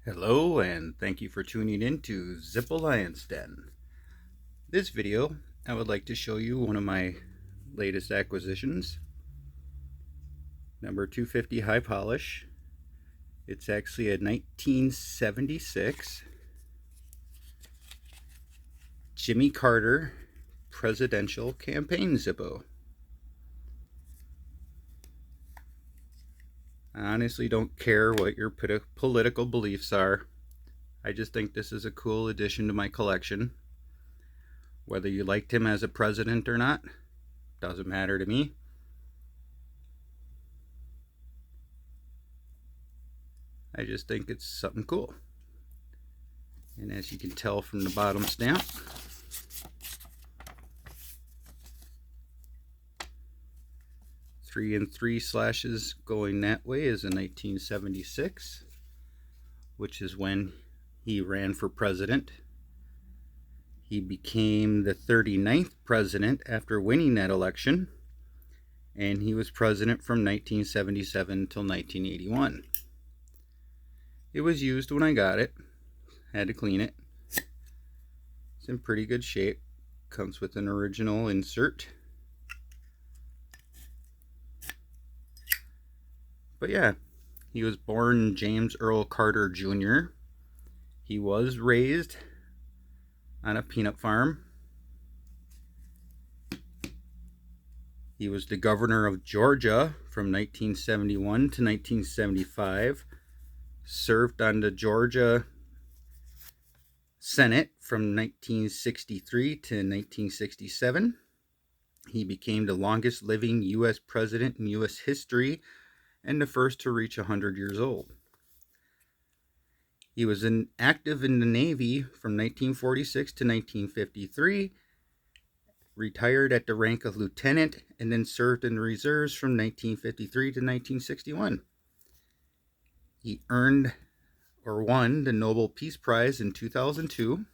Hello, and thank you for tuning in to Zippo I's Den. This video, I would like to show you one of my latest acquisitions. Number 250 high polish. It's actually a 1976 Jimmy Carter presidential campaign Zippo. I honestly don't care what your political beliefs are. I just think this is a cool addition to my collection. Whether you liked him as a president or not, doesn't matter to me. I just think it's something cool. And as you can tell from the bottom stamp, three and three slashes going that way is in 1976, which is when he ran for president. He became the 39th president after winning that election, and he was president from 1977 till 1981. It was used when I got it. Had to clean it. It's in pretty good shape. Comes with an original insert. But yeah, he was born James Earl Carter Jr. He was raised on a peanut farm. He was the governor of Georgia from 1971 to 1975. Served on the Georgia Senate from 1963 to 1967. He became the longest living U.S. president in U.S. history and the first to reach 100 years old. He was active in the Navy from 1946 to 1953, retired at the rank of lieutenant, and then served in the reserves from 1953 to 1961. He earned or won the Nobel Peace Prize in 2002,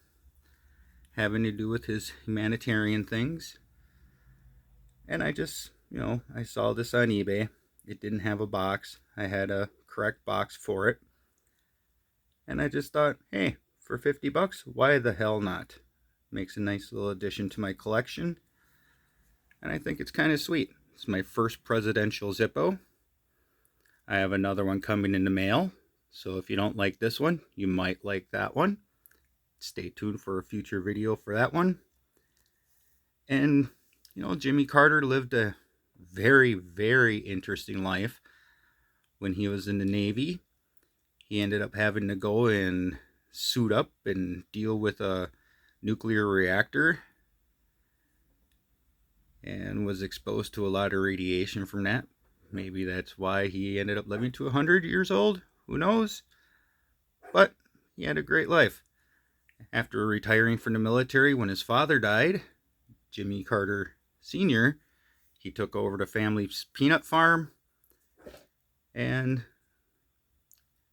having to do with his humanitarian things. And I just, I saw this on eBay. It didn't have a box. I had a correct box for it. And I just thought, hey, for 50 bucks, why the hell not? Makes a nice little addition to my collection. And I think it's kind of sweet. It's my first presidential Zippo. I have another one coming in the mail. So if you don't like this one, you might like that one. Stay tuned for a future video for that one. And, Jimmy Carter lived a very, very interesting life. When he was in the Navy, he ended up having to go and suit up and deal with a nuclear reactor, and was exposed to a lot of radiation from that. Maybe that's why he ended up living to 100 years old. Who knows? But he had a great life. After retiring from the military when his father died, Jimmy Carter Sr., he took over the family's peanut farm, and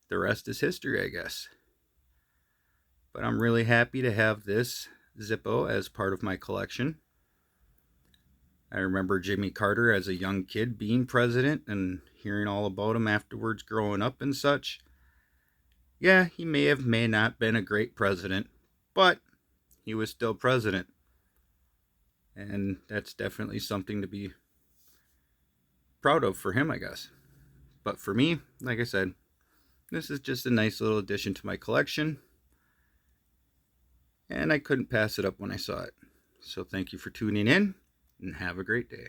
the rest is history, I guess. But I'm really happy to have this Zippo as part of my collection. I remember Jimmy Carter as a young kid being president and hearing all about him afterwards growing up and such. Yeah, he may not been a great president, but he was still president. And that's definitely something to be proud of for him, I guess. But for me, like I said, this is just a nice little addition to my collection. And I couldn't pass it up when I saw it. So thank you for tuning in, and have a great day.